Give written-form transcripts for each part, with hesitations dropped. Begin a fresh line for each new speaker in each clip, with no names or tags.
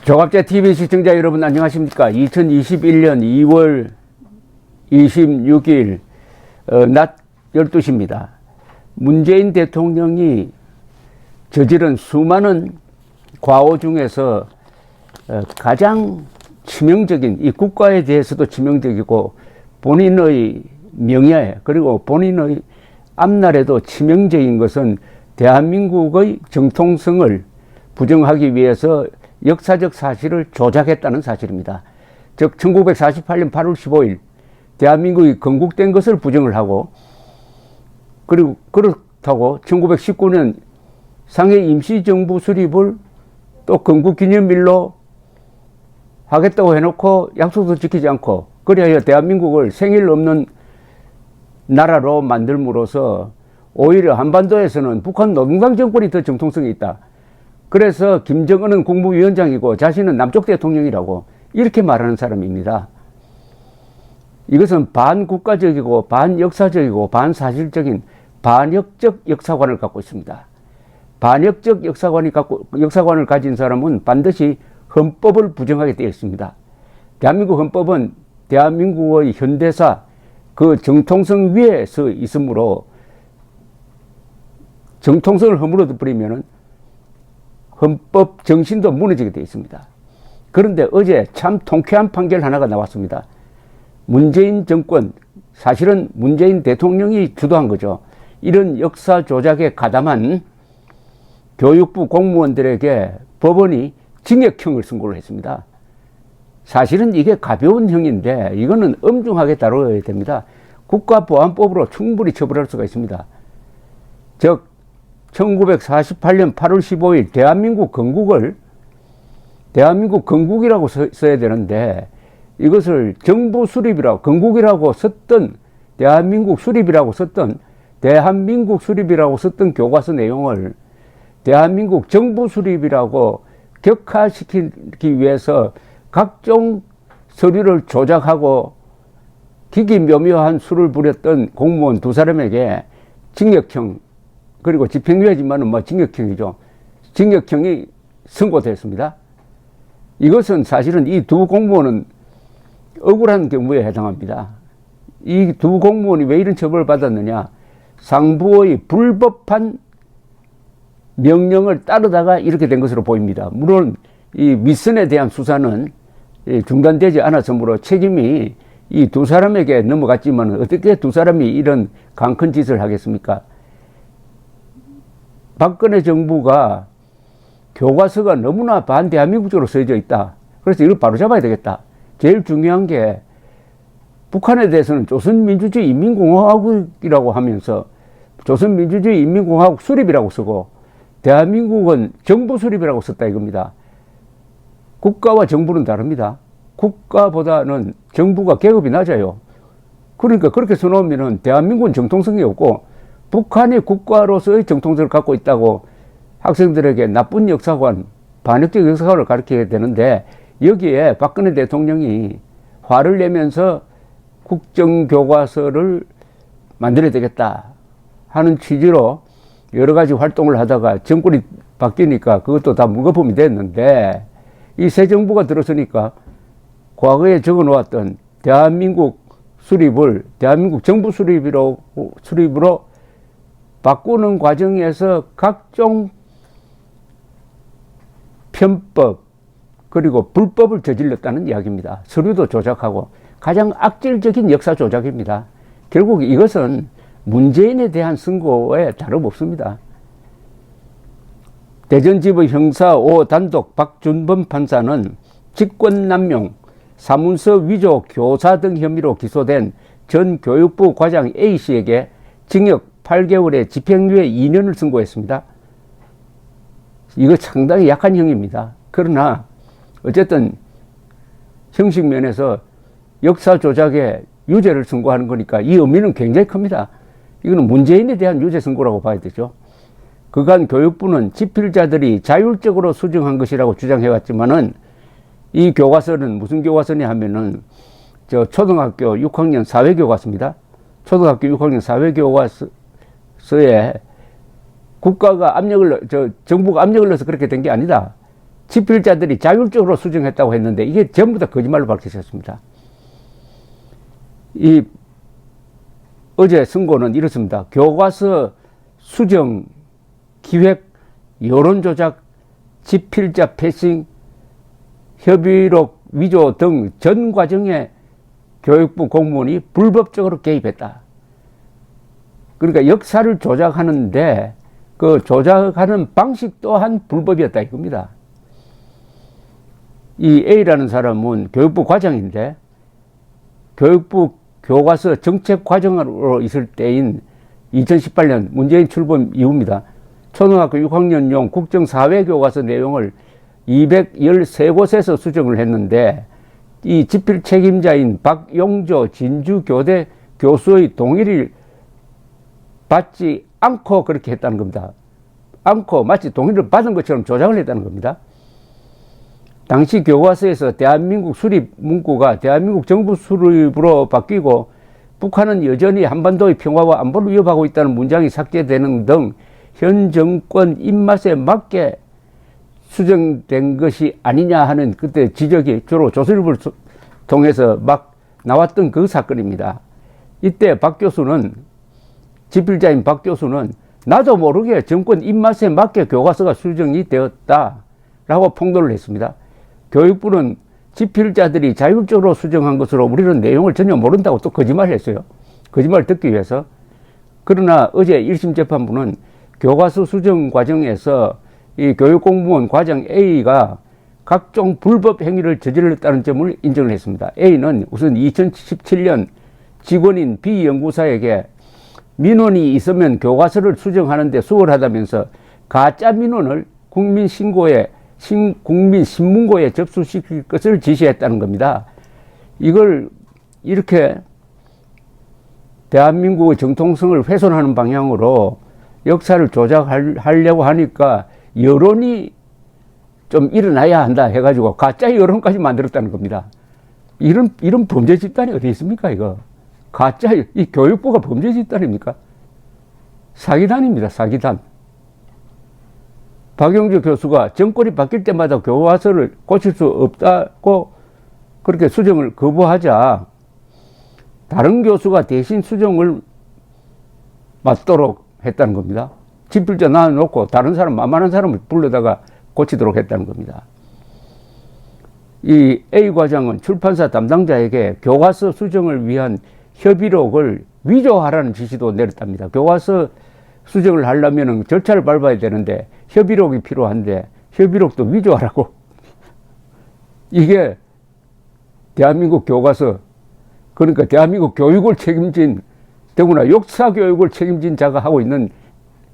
조갑제 TV 시청자 여러분 안녕하십니까? 2021년 2월 26일 낮 12시입니다. 문재인 대통령이 저지른 수많은 과오 중에서 가장 치명적인, 이 국가에 대해서도 치명적이고 본인의 명예에 그리고 본인의 앞날에도 치명적인 것은 대한민국의 정통성을 부정하기 위해서 역사적 사실을 조작했다는 사실입니다. 즉 1948년 8월 15일 대한민국이 건국된 것을 부정을 하고, 그리고 그렇다고 1919년 상해 임시정부 수립을 또 건국기념일로 하겠다고 해놓고 약속도 지키지 않고, 그리하여 대한민국을 생일 없는 나라로 만들므로써 오히려 한반도에서는 북한 노동당 정권이 더 정통성이 있다. 그래서 김정은은 국무위원장이고 자신은 남쪽 대통령이라고 이렇게 말하는 사람입니다. 이것은 반국가적이고 반역사적이고 반사실적인 반역적 역사관을 갖고 있습니다. 반역적 역사관을 가진 사람은 반드시 헌법을 부정하게 되어 있습니다. 대한민국 헌법은 대한민국의 현대사 그 정통성 위에 서 있으므로 정통성을 허물어 버리면은 헌법 정신도 무너지게 되어 있습니다. 그런데 어제 참 통쾌한 판결 하나가 나왔습니다. 문재인 정권, 사실은 문재인 대통령이 주도한 거죠. 이런 역사 조작에 가담한 교육부 공무원들에게 법원이 징역형을 선고를 했습니다. 사실은 이게 가벼운 형인데 이거는 엄중하게 다뤄야 됩니다. 국가보안법으로 충분히 처벌할 수가 있습니다. 즉 1948년 8월 15일 대한민국 건국이라고 써야 되는데, 이것을 정부 수립이라고, 건국이라고 썼던, 대한민국 수립이라고 썼던 교과서 내용을 대한민국 정부 수립이라고 격화시키기 위해서 각종 서류를 조작하고 기기묘묘한 수를 부렸던 공무원 두 사람에게 징역형, 그리고 집행유예지만은 징역형이죠. 징역형이 선고됐습니다. 이것은 사실은 이 두 공무원은 억울한 경우에 해당합니다. 이 두 공무원이 왜 이런 처벌을 받았느냐? 상부의 불법한 명령을 따르다가 이렇게 된 것으로 보입니다. 물론 이 윗선에 대한 수사는 중단되지 않았으므로 책임이 이 두 사람에게 넘어갔지만 어떻게 두 사람이 이런 강큰 짓을 하겠습니까? 박근혜 정부가 교과서가 너무나 반대한민국적으로 써져 있다. 그래서 이걸 바로잡아야 되겠다. 제일 중요한 게 북한에 대해서는 조선민주주의 인민공화국이라고 하면서 조선민주주의 인민공화국 수립이라고 쓰고 대한민국은 정부 수립이라고 썼다 이겁니다. 국가와 정부는 다릅니다. 국가보다는 정부가 계급이 낮아요. 그러니까 그렇게 써놓으면 대한민국은 정통성이 없고 북한이 국가로서의 정통성을 갖고 있다고 학생들에게 나쁜 역사관, 반역적 역사관을 가르치게 되는데, 여기에 박근혜 대통령이 화를 내면서 국정교과서를 만들어야 되겠다 하는 취지로 여러 가지 활동을 하다가 정권이 바뀌니까 그것도 다 물거품이 됐는데, 이 새 정부가 들어서니까 과거에 적어 놓았던 대한민국 수립을 대한민국 정부 수립으로 바꾸는 과정에서 각종 편법 그리고 불법을 저질렀다는 이야기입니다. 서류도 조작하고 가장 악질적인 역사 조작입니다. 결국 이것은 문재인에 대한 선고에 다름없습니다. 대전지법 형사 5 단독 박준범 판사는 직권남용, 사문서 위조, 교사 등 혐의로 기소된 전 교육부 과장 A씨에게 징역 8개월에 집행유예 2년을 선고했습니다. 이거 상당히 약한 형입니다. 그러나 어쨌든 형식 면에서 역사 조작에 유죄를 선고하는 거니까 이 의미는 굉장히 큽니다. 이거는 문재인에 대한 유죄 선고라고 봐야 되죠. 그간 교육부는 집필자들이 자율적으로 수정한 것이라고 주장해왔지만은 이 교과서는 무슨 교과서냐 하면은 초등학교 6학년 사회교과서입니다. 초등학교 6학년 사회교과서에 국가가 정부가 압력을 넣어서 그렇게 된 게 아니다. 집필자들이 자율적으로 수정했다고 했는데 이게 전부 다 거짓말로 밝혀졌습니다. 어제 선고는 이렇습니다. 교과서 수정, 기획, 여론조작, 집필자 패싱, 협의록 위조 등 전 과정에 교육부 공무원이 불법적으로 개입했다. 그러니까 역사를 조작하는데 그 조작하는 방식 또한 불법이었다 이겁니다. 이 A라는 사람은 교육부 과장인데 교육부 교과서 정책 과정으로 있을 때인 2018년 문재인 출범 이후입니다. 초등학교 6학년용 국정사회교과서 내용을 213곳에서 수정을 했는데 이 집필 책임자인 박용조 진주교대 교수의 동의를 받지 않고 그렇게 했다는 겁니다. 않고 마치 동의를 받은 것처럼 조작을 했다는 겁니다. 당시 교과서에서 대한민국 수립 문구가 대한민국 정부 수립으로 바뀌고 북한은 여전히 한반도의 평화와 안보를 위협하고 있다는 문장이 삭제되는 등 현 정권 입맛에 맞게 수정된 것이 아니냐 하는 그때 지적이 주로 조선일보를 통해서 막 나왔던 그 사건입니다. 이때 박 교수는, 집필자인 박 교수는 나도 모르게 정권 입맛에 맞게 교과서가 수정이 되었다라고 폭로를 했습니다. 교육부는 집필자들이 자율적으로 수정한 것으로 우리는 내용을 전혀 모른다고 또 거짓말을 했어요. 거짓말을 듣기 위해서. 그러나 어제 1심 재판부는 교과서 수정 과정에서 이 교육공무원 과장 A가 각종 불법 행위를 저질렀다는 점을 인정을 했습니다. A는 우선 2017년 직원인 B 연구사에게 민원이 있으면 교과서를 수정하는데 수월하다면서 가짜 민원을 국민신문고에 접수시킬 것을 지시했다는 겁니다. 이걸 이렇게 대한민국의 정통성을 훼손하는 방향으로 역사를 조작하려고 하니까 여론이 좀 일어나야 한다 해가지고 가짜 여론까지 만들었다는 겁니다. 이런 범죄 집단이 어디 있습니까, 이거? 이 교육부가 범죄 집단입니까? 사기단입니다, 사기단. 박용주 교수가 정권이 바뀔 때마다 교과서를 고칠 수 없다고 그렇게 수정을 거부하자 다른 교수가 대신 수정을 맡도록 했다는 겁니다. 집필자 놔놓고 다른 사람, 만만한 사람을 불러다가 고치도록 했다는 겁니다. 이 A 과장은 출판사 담당자에게 교과서 수정을 위한 협의록을 위조하라는 지시도 내렸답니다. 교과서 수정을 하려면 절차를 밟아야 되는데 협의록이 필요한데 협의록도 위조하라고. 이게 대한민국 교과서, 그러니까 대한민국 교육을 책임진, 더구나 역사 교육을 책임진 자가 하고 있는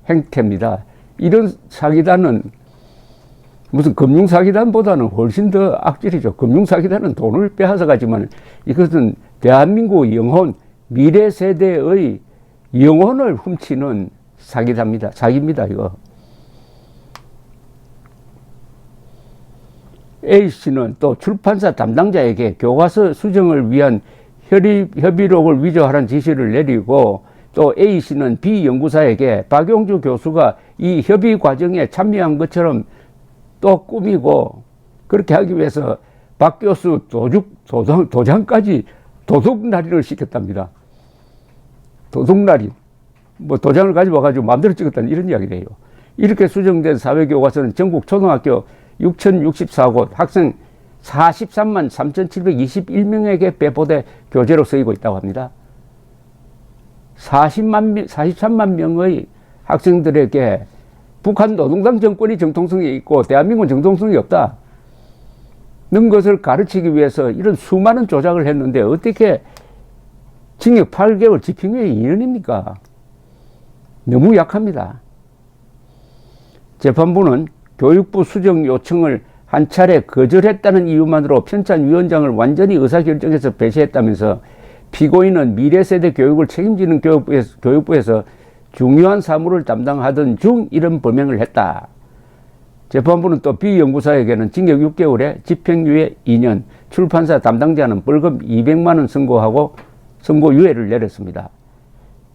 행태입니다. 이런 사기단은 무슨 금융사기단보다는 훨씬 더 악질이죠. 금융사기단은 돈을 빼앗아 가지만 이것은 대한민국 영혼, 미래 세대의 영혼을 훔치는 사기입니다, 이거. A씨는 또 출판사 담당자에게 교과서 수정을 위한 협의록을 위조하라는 지시를 내리고 또 A씨는 B 연구사에게 박용주 교수가 이 협의 과정에 참여한 것처럼 또 꾸미고 그렇게 하기 위해서 박 교수 도장까지 도둑날이를 시켰답니다. 도둑날이. 뭐 도장을 가지고 와가지고 마음대로 찍었다는 이런 이야기를 해요. 이렇게 수정된 사회교과서는 전국 초등학교 6,064곳 학생 43만 3,721명에게 배포돼 교재로 쓰이고 있다고 합니다. 43만 명의 학생들에게 북한 노동당 정권이 정통성이 있고 대한민국은 정통성이 없다 는 것을 가르치기 위해서 이런 수많은 조작을 했는데 어떻게 징역 8개월 집행유예 2년입니까? 너무 약합니다. 재판부는 교육부 수정 요청을 한 차례 거절했다는 이유만으로 편찬위원장을 완전히 의사결정에서 배제했다면서 피고인은 미래세대 교육을 책임지는 교육부에서 중요한 사무를 담당하던 중 이런 범행을 했다. 재판부는 또 B 연구사에게는 징역 6개월에 집행유예 2년, 출판사 담당자는 벌금 200만 원 선고하고 선고유예를 내렸습니다.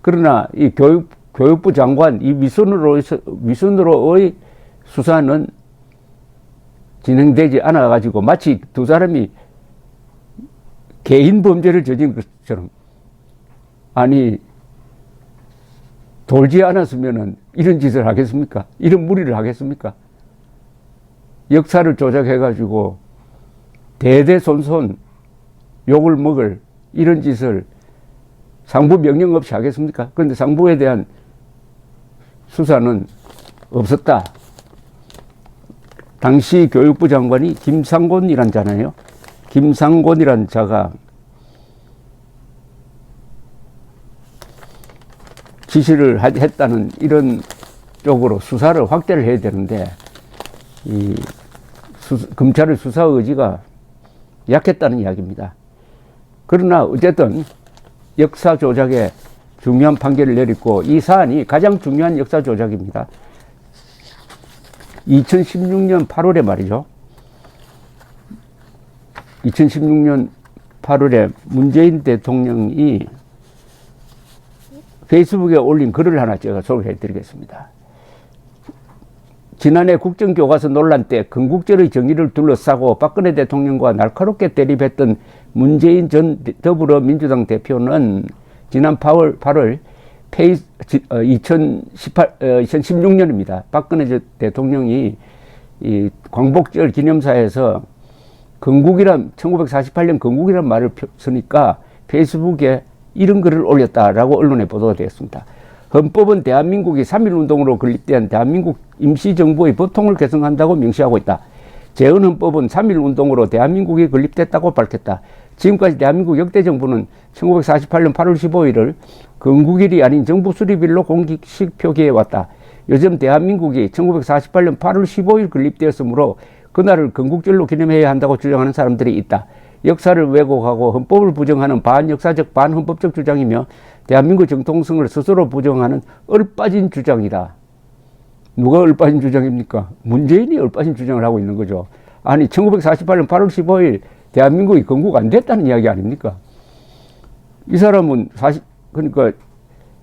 그러나 이 교육부 장관 이 위선으로의 수사는 진행되지 않아 가지고 마치 두 사람이 개인 범죄를 저지른 것처럼, 아니 돌지 않았으면은 이런 짓을 하겠습니까? 이런 무리를 하겠습니까? 역사를 조작해 가지고 대대손손 욕을 먹을 이런 짓을 상부 명령 없이 하겠습니까? 그런데 상부에 대한 수사는 없었다. 당시 교육부 장관이 김상곤이란 자네요. 김상곤이란 자가 지시를 했다는 이런 쪽으로 수사를 확대를 해야 되는데, 검찰의 수사 의지가 약했다는 이야기입니다. 그러나 어쨌든 역사 조작에 중요한 판결을 내렸고, 이 사안이 가장 중요한 역사 조작입니다. 2016년 8월에 말이죠. 2016년 8월에 문재인 대통령이 페이스북에 올린 글을 하나 제가 소개해 드리겠습니다. 지난해 국정교과서 논란 때 건국절의 정의를 둘러싸고 박근혜 대통령과 날카롭게 대립했던 문재인 전 더불어민주당 대표는 지난 8월 2016년입니다. 박근혜 대통령이 이 광복절 기념사에서 건국이란 1948년 건국이란 말을 쓰니까 페이스북에 이런 글을 올렸다라고 언론에 보도가 되었습니다. 헌법은 대한민국이 3.1운동으로 건립된 대한민국 임시정부의 법통을 개성한다고 명시하고 있다. 재헌헌법은 3.1운동으로 대한민국이 건립됐다고 밝혔다. 지금까지 대한민국 역대 정부는 1948년 8월 15일을 건국일이 아닌 정부 수립일로 공식식 표기해왔다. 요즘 대한민국이 1948년 8월 15일 건립되었으므로 그날을 건국절로 기념해야 한다고 주장하는 사람들이 있다. 역사를 왜곡하고 헌법을 부정하는 반역사적 반헌법적 주장이며 대한민국 정통성을 스스로 부정하는 얼빠진 주장이다. 누가 얼빠진 주장입니까? 문재인이 얼빠진 주장을 하고 있는 거죠. 아니 1948년 8월 15일 대한민국이 건국 안 됐다는 이야기 아닙니까? 이 사람은 그러니까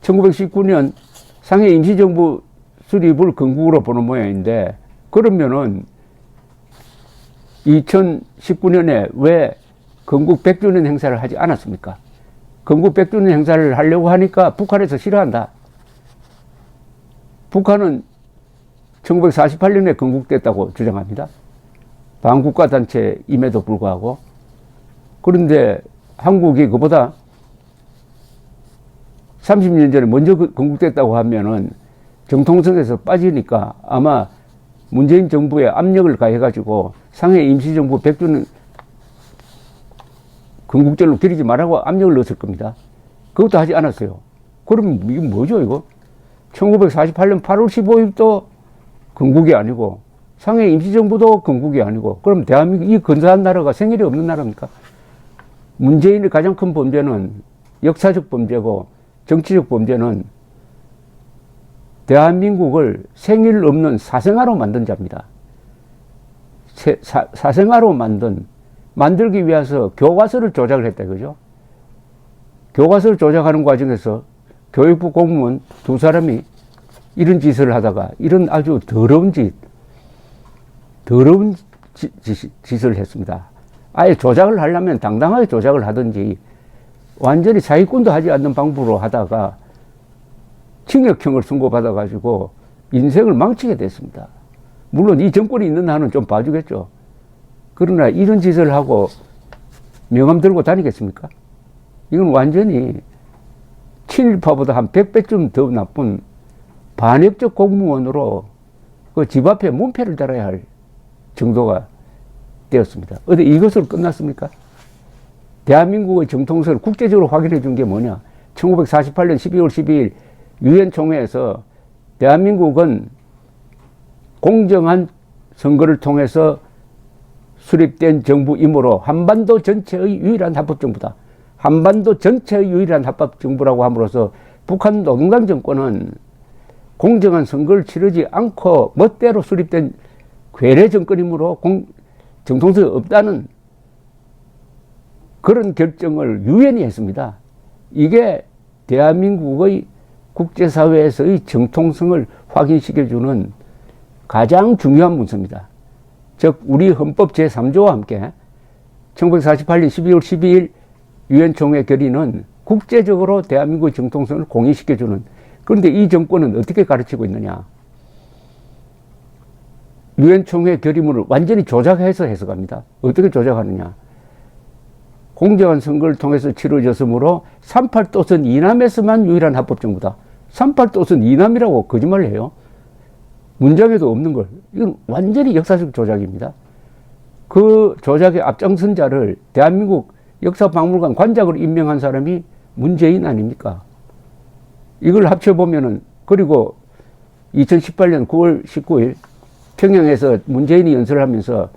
1919년 상해 임시정부 수립을 건국으로 보는 모양인데, 그러면은 2019년에 왜 건국 100주년 행사를 하지 않았습니까? 건국 100주년 행사를 하려고 하니까 북한에서 싫어한다. 북한은 1948년에 건국됐다고 주장합니다. 반국가단체임에도 불구하고. 그런데 한국이 그보다 30년 전에 먼저 건국됐다고 하면은 정통성에서 빠지니까 아마 문재인 정부에 압력을 가해가지고 상해 임시정부 100주년 건국절로 기리지 말라고 압력을 넣었을 겁니다. 그것도 하지 않았어요. 그럼 이게 뭐죠, 이거? 1948년 8월 15일도 건국이 아니고 상해 임시정부도 건국이 아니고, 그럼 대한민국 이 근사한 나라가 생일이 없는 나라입니까? 문재인의 가장 큰 범죄는 역사적 범죄고, 정치적 범죄는 대한민국을 생일 없는 사생아로 만든 자입니다. 사생아로 만들기 위해서 교과서를 조작을 했다 이거죠. 교과서를 조작하는 과정에서 교육부 공무원 두 사람이 이런 짓을 하다가 이런 아주 더러운 짓을 했습니다. 아예 조작을 하려면 당당하게 조작을 하든지 완전히 사기꾼도 하지 않는 방법으로 하다가 징역형을 선고받아가지고 인생을 망치게 됐습니다. 물론 이 정권이 있는 한은 좀 봐주겠죠. 그러나 이런 짓을 하고 명함 들고 다니겠습니까? 이건 완전히 친일파보다 한 100배쯤 더 나쁜 반역적 공무원으로 그 집 앞에 문패를 달아야 할 정도가 되었습니다. 어디 이것으로 끝났습니까? 대한민국의 정통성을 국제적으로 확인해 준 게 뭐냐? 1948년 12월 12일 유엔 총회에서 대한민국은 공정한 선거를 통해서 수립된 정부이므로 한반도 전체의 유일한 합법정부다. 한반도 전체의 유일한 합법정부라고 함으로써 북한 노동당 정권은 공정한 선거를 치르지 않고 멋대로 수립된 괴뢰 정권이므로 정통성이 없다는 그런 결정을 유엔이 했습니다. 이게 대한민국의 국제사회에서의 정통성을 확인시켜주는 가장 중요한 문서입니다. 즉 우리 헌법 제3조와 함께 1948년 12월 12일 유엔 총회 결의는 국제적으로 대한민국의 정통성을 공인시켜주는, 그런데 이 정권은 어떻게 가르치고 있느냐. 유엔 총회 결의문을 완전히 조작해서 해석합니다. 어떻게 조작하느냐. 공정한 선거를 통해서 치러졌으므로 38도선 이남에서만 유일한 합법정부다. 38도선 이남이라고 거짓말을 해요. 문장에도 없는 걸. 이건 완전히 역사적 조작입니다. 그 조작의 앞장선자를 대한민국 역사박물관 관장으로 임명한 사람이 문재인 아닙니까? 이걸 합쳐보면은, 그리고 2018년 9월 19일 평양에서 문재인이 연설을 하면서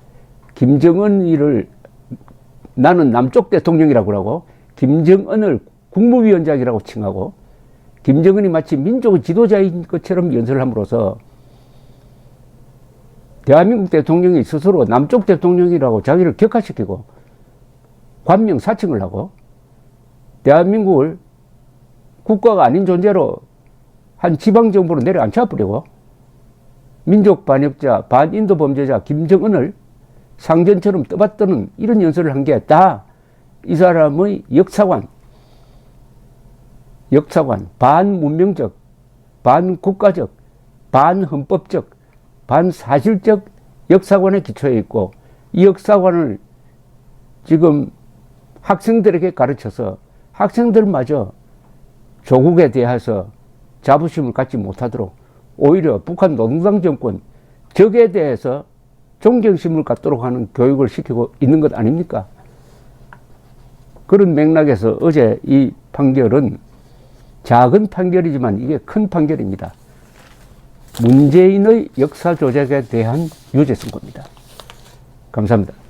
김정은이를 나는 남쪽 대통령이라고 그러고 김정은을 국무위원장이라고 칭하고 김정은이 마치 민족의 지도자인 것처럼 연설을 함으로써 대한민국 대통령이 스스로 남쪽 대통령이라고 자기를 격화시키고 관명 사칭을 하고 대한민국을 국가가 아닌 존재로 한 지방정부로 내려앉혀버리고 민족 반역자, 반인도 범죄자 김정은을 상전처럼 떠받드는 이런 연설을 한 게 다 이 사람의 역사관, 반문명적, 반국가적, 반헌법적, 반사실적 역사관에 기초해 있고, 이 역사관을 지금 학생들에게 가르쳐서 학생들마저 조국에 대해서 자부심을 갖지 못하도록 오히려 북한 노동당 정권 적에 대해서 존경심을 갖도록 하는 교육을 시키고 있는 것 아닙니까? 그런 맥락에서 어제 이 판결은 작은 판결이지만 이게 큰 판결입니다. 문재인의 역사 조작에 대한 유죄 선고입니다. 감사합니다.